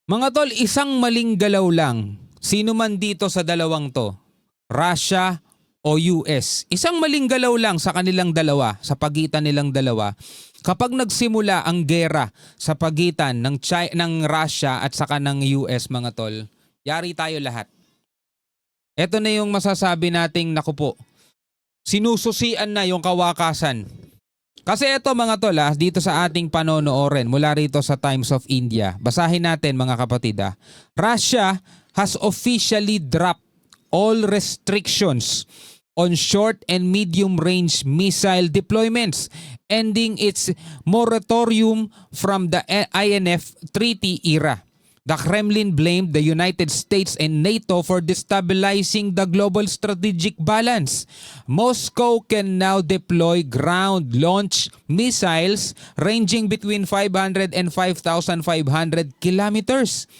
Mga tol, isang maling galaw lang. Sino man dito sa dalawang to, Russia o US, isang maling galaw lang sa kanilang dalawa, sa pagitan nilang dalawa. Kapag nagsimula ang gera sa pagitan ng Russia at saka ng US, mga tol, yari tayo lahat. Ito na yung masasabi nating naku po, sinususian na yung kawakasan. Kasi ito mga tol dito sa ating panonoorin mula rito sa Times of India. Basahin natin mga kapatid. Russia has officially dropped all restrictions on short and medium range missile deployments, ending its moratorium from the INF Treaty era. The Kremlin blamed the United States and NATO for destabilizing the global strategic balance. Moscow can now deploy ground-launched missiles ranging between 500 and 5,500 kilometers.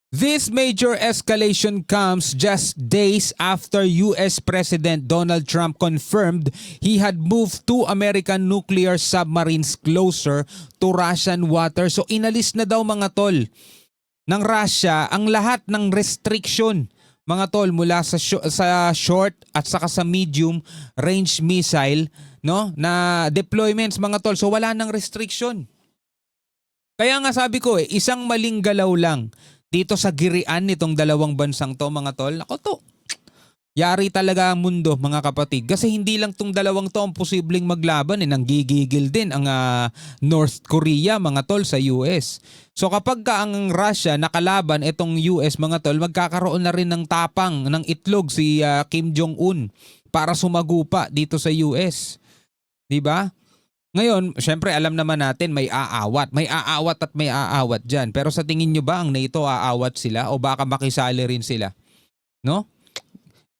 This major escalation comes just days after US President Donald Trump confirmed he had moved two American nuclear submarines closer to Russian waters. So inalis na daw mga tol ng Russia ang lahat ng restriction mga tol mula sa short at saka sa medium range missile na deployments mga tol. So wala nang restriction. Kaya nga sabi ko isang maling galaw lang dito sa girian nitong dalawang bansang to mga tol. Ako to. Yari talaga ang mundo mga kapatid. Kasi hindi lang tong dalawang to ang posibleng maglaban. Nanggigigil din ang North Korea mga tol sa US. So kapag ang Russia nakalaban itong US mga tol, magkakaroon na rin ng tapang ng itlog si Kim Jong-un para sumagupa dito sa US. Diba? Ngayon, syempre alam naman natin may aawat. May aawat at may aawat dyan. Pero sa tingin nyo ba ang NATO aawat sila o baka makisali rin sila? No?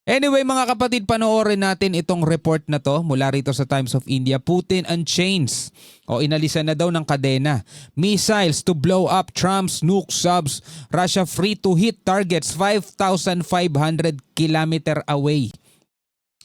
Anyway mga kapatid, panoorin natin itong report na to mula rito sa Times of India. Putin unchains o inalisan na daw ng kadena. Missiles to blow up Trump's nuke subs. Russia free to hit targets 5,500 kilometer away.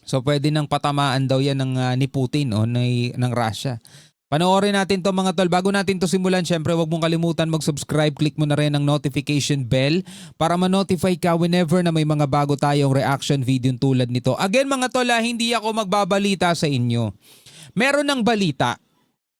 So pwede nang patamaan daw yan ni Putin o ng Russia. Panoorin natin to mga tol. Bago natin to simulan, syempre huwag mong kalimutan mag-subscribe. Click mo na rin ang notification bell para ma-notify ka whenever na may mga bago tayong reaction video tulad nito. Again mga tol, hindi ako magbabalita sa inyo. Meron ng balita,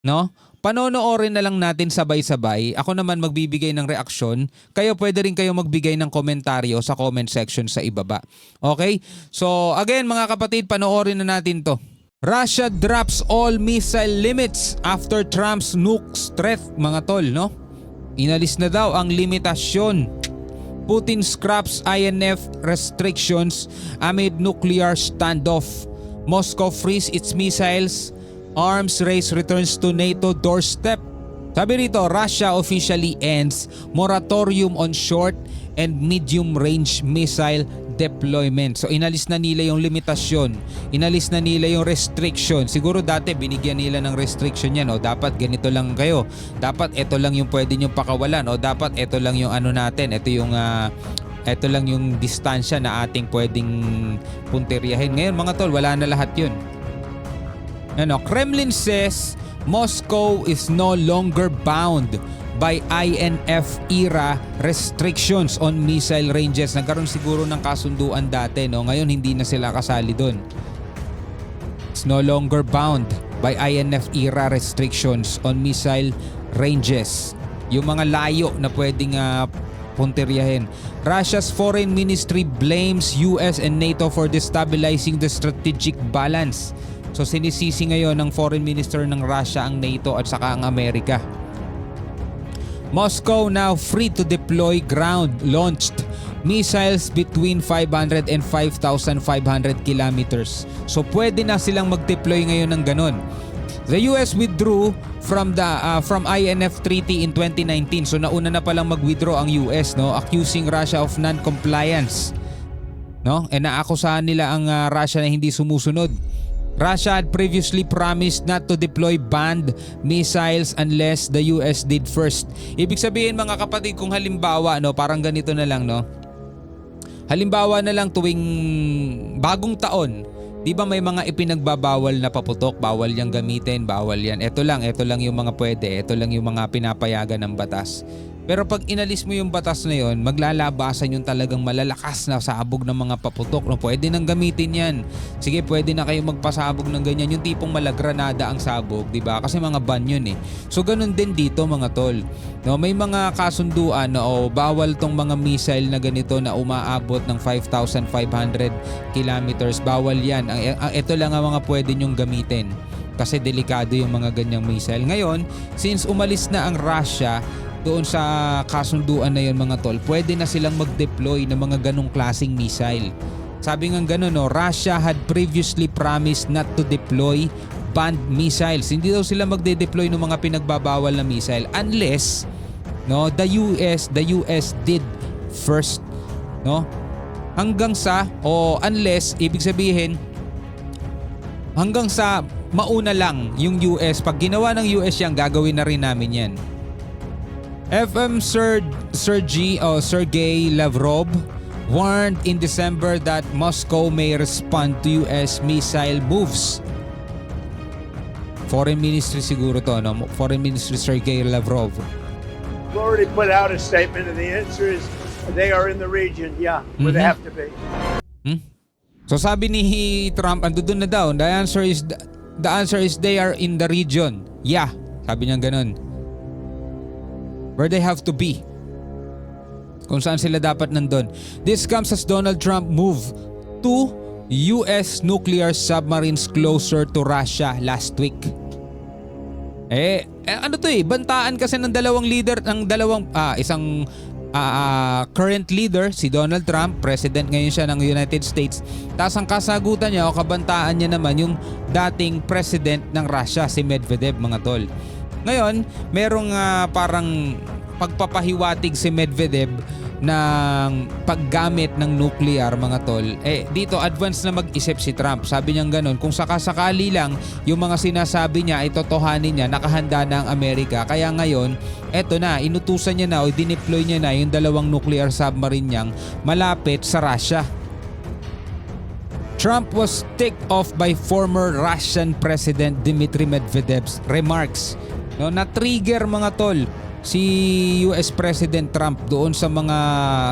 no? Panonoorin na lang natin sabay-sabay. Ako naman magbibigay ng reaksyon. Kayo pwede rin kayo magbigay ng komentaryo sa comment section sa ibaba. Okay? So again mga kapatid, panoorin na natin to. Russia drops all missile limits after Trump's nukes threat mga tol, no? Inalis na daw ang limitasyon. Putin scraps INF restrictions amid nuclear standoff. Moscow frees its missiles. Arms race returns to NATO doorstep. Sabi rito, Russia officially ends moratorium on short and medium range missile deployment. So inalis na nila yung limitasyon, inalis na nila yung restriction. Siguro dati binigyan nila ng restriction yan, o dapat ganito lang kayo, dapat ito lang yung pwede nyo pakawalan, o dapat ito lang yung ano natin, ito lang yung distansya na ating pwedeng punteriyahin. Ngayon mga tol, wala na lahat yun. Kremlin says Moscow is no longer bound by INF era restrictions on missile ranges. Nagkaroon siguro ng kasunduan dati, no? Ngayon hindi na sila kasali doon. It's no longer bound by INF era restrictions on missile ranges. Yung mga layo na pwedeng punteriyahin. Russia's foreign ministry blames US and NATO for destabilizing the strategic balance. So sinisisi ngayon ng foreign minister ng Russia ang NATO at saka ang Amerika. Moscow now free to deploy ground-launched missiles between 500 and 5,500 kilometers. So pwede na silang mag-deploy ngayon ng ganun. The US withdrew from INF Treaty in 2019. So nauna na palang mag-withdraw ang US, no, accusing Russia of non-compliance. No? E naakusahan nila ang Russia na hindi sumusunod. Russia had previously promised not to deploy banned missiles unless the US did first. Ibig sabihin mga kapatid, kung halimbawa, no, parang ganito na lang, no. Halimbawa na lang tuwing bagong taon, di ba may mga ipinagbabawal na paputok, bawal yang gamitin, bawal yan. Ito lang yung mga pwede, ito lang yung mga pinapayagan ng batas. Pero pag inalis mo yung batas na yon, maglalabasan yung talagang malalakas na sabog ng mga paputok. No? Pwede nang gamitin yan. Sige, pwede na kayo magpasabog ng ganyan. Yung tipong malagranada ang sabog, di ba? Kasi mga ban yun eh. So ganun din dito mga tol. No, may mga kasunduan na bawal tong mga missile na ganito na umaabot ng 5,500 kilometers. Bawal yan. Ito lang ang mga pwede nyong gamitin. Kasi delikado yung mga ganyang missile. Ngayon, since umalis na ang Russia doon sa kasunduan na yun mga tol, pwede na silang mag-deploy ng mga ganong klaseng missile. Sabi nga gano'n, no, Russia had previously promised not to deploy banned missiles. Hindi daw sila magde-deploy ng mga pinagbabawal na missile unless no, the US did first. No? Hanggang sa, unless, ibig sabihin, hanggang sa mauna lang yung US. Pag ginawa ng US yan, gagawin na rin namin yan. FM Sergey Lavrov warned in December that Moscow may respond to US missile moves. Foreign Ministry siguro to, no? Foreign Ministry Sergey Lavrov. We've already put out a statement and the answer is they are in the region, where they have to be. So sabi ni Trump, andun na daw, the answer is they are in the region. Yeah, sabi niya ganun. Where they have to be. Kung saan sila dapat nandun. This comes as Donald Trump moved to US nuclear submarines closer to Russia last week. Ano to bantaan kasi ng dalawang leader, isang current leader, si Donald Trump, president ngayon siya ng United States. Tapos ang kasagutan niya o kabantaan niya naman yung dating president ng Russia, si Medvedev mga tol. Ngayon, merong parang pagpapahiwatig si Medvedev ng paggamit ng nuclear mga tol. Dito advance na mag-isip si Trump. Sabi niya ganun, kung sakasakali lang yung mga sinasabi niya ay totohanin niya, nakahanda na ang Amerika. Kaya ngayon, eto na, inutusan niya na o dineploy niya na yung dalawang nuclear submarine niyang malapit sa Russia. Trump was ticked off by former Russian President Dmitry Medvedev's remarks. No, na-trigger mga tol si US President Trump doon sa mga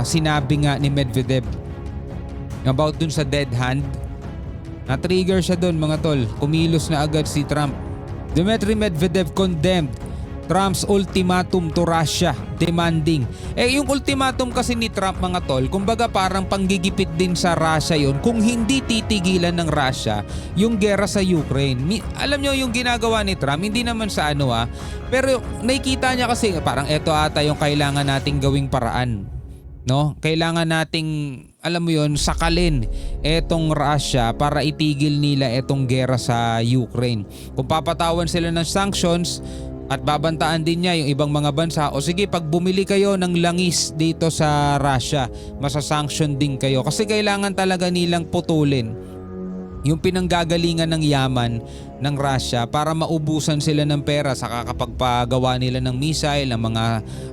sinabi nga ni Medvedev about dun sa dead hand. Na-trigger siya doon mga tol. Kumilos na agad si Trump. Dmitry Medvedev condemned Trump's ultimatum to Russia, demanding. Yung ultimatum kasi ni Trump mga tol, kumbaga parang panggigipit din sa Russia yon kung hindi titigilan ng Russia yung gera sa Ukraine. Alam nyo yung ginagawa ni Trump, hindi naman sa pero nakikita niya kasi parang eto ata yung kailangan nating gawing paraan. No? Kailangan nating, alam mo yon, sakalin etong Russia para itigil nila etong gera sa Ukraine. Kung papatawan sila ng sanctions, at babantaan din niya yung ibang mga bansa, o sige, pag bumili kayo ng langis dito sa Russia, masasanction din kayo. Kasi kailangan talaga nilang putulin yung pinanggagalingan ng yaman ng Russia para maubusan sila ng pera sa kakapagpagawa nila ng missile, ng mga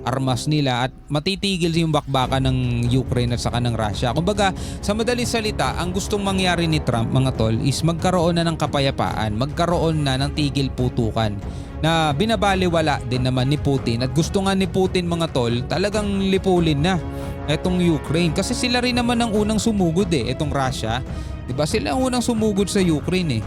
armas nila, at matitigil yung bakbakan ng Ukraine at saka ng Russia. Kumbaga, sa madaling salita, ang gustong mangyari ni Trump mga tol is magkaroon na ng kapayapaan, magkaroon na ng tigil putukan na binabaliwala din naman ni Putin, at gusto nga ni Putin mga tol talagang lipulin na etong Ukraine kasi sila rin naman ang unang sumugod etong Russia, diba? Sila ang unang sumugod sa Ukraine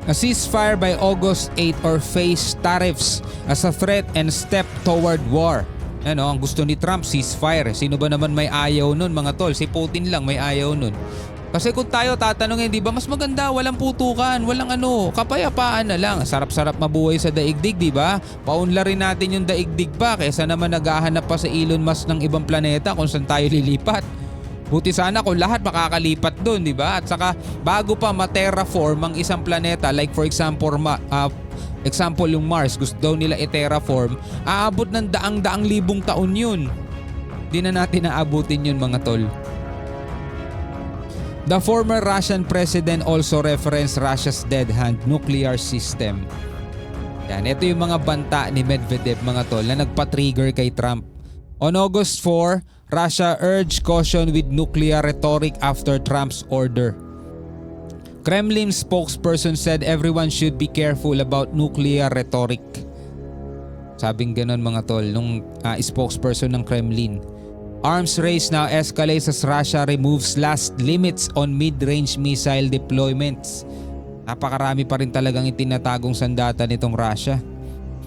A ceasefire by August 8 or face tariffs as a threat and step toward war. Ang gusto ni Trump, ceasefire. Sino ba naman may ayaw nun mga tol? Si Putin lang may ayaw nun. Kasi kung tayo tatanungin, di ba, mas maganda, walang putukan, walang kapayapaan na lang. Sarap-sarap mabuhay sa daigdig, di ba? Paunlarin natin yung daigdig pa kaysa naman naghahanap pa sa Elon Musk ng ibang planeta kung saan tayo lilipat. Buti sana kung lahat makakalipat doon, di ba? At saka bago pa ma-terraform ang isang planeta, like for example, yung Mars, gusto daw nila i-terraform, aabot ng daang-daang libong taon yun. Di na natin naabutin yun mga tol. The former Russian president also referenced Russia's dead hand nuclear system. Yan, ito yung mga banta ni Medvedev mga tol na nagpa-trigger kay Trump. On August 4, Russia urged caution with nuclear rhetoric after Trump's order. Kremlin spokesperson said everyone should be careful about nuclear rhetoric. Sabing ganon mga tol nung spokesperson ng Kremlin. Arms race now escalates as Russia removes last limits on mid-range missile deployments. Napakarami pa rin talagang itinatagong sandata nitong Russia.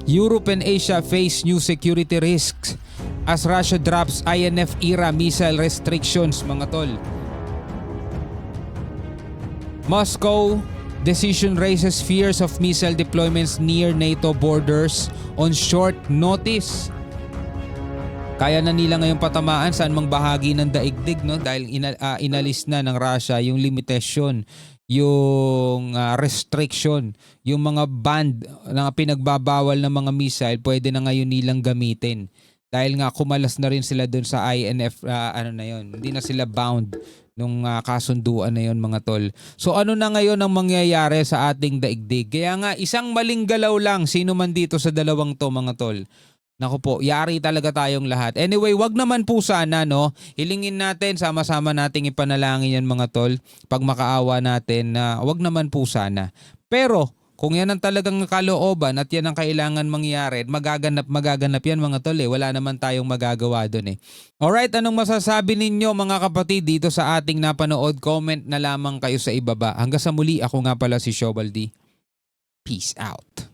Europe and Asia face new security risks as Russia drops INF era missile restrictions mga tol. Moscow decision raises fears of missile deployments near NATO borders on short notice. Kaya na nila ngayong patamaan saan mang bahagi ng daigdig, no? Dahil inalis na ng Russia yung limitation, yung restriction, yung mga band na pinagbabawal ng mga missile pwede na ngayon nilang gamitin. Dahil nga kumalas na rin sila dun sa INF, hindi na sila bound nung kasunduan na yon mga tol. So ano na ngayon ang mangyayari sa ating daigdig? Kaya nga isang maling galaw lang sino man dito sa dalawang to mga tol. Naku po, yari talaga tayong lahat. Anyway, wag naman po sana, no? Hilingin natin, sama-sama nating ipanalangin yan mga tol. Pag makaawa natin, wag naman po sana. Pero kung yan ang talagang kalooban at yan ang kailangan mangyari, magaganap yan mga tol. Wala naman tayong magagawa dun eh. Alright, anong masasabi ninyo mga kapatid dito sa ating napanood? Comment na lamang kayo sa ibaba. Hanggang sa muli, ako nga pala si Shobaldi. Peace out.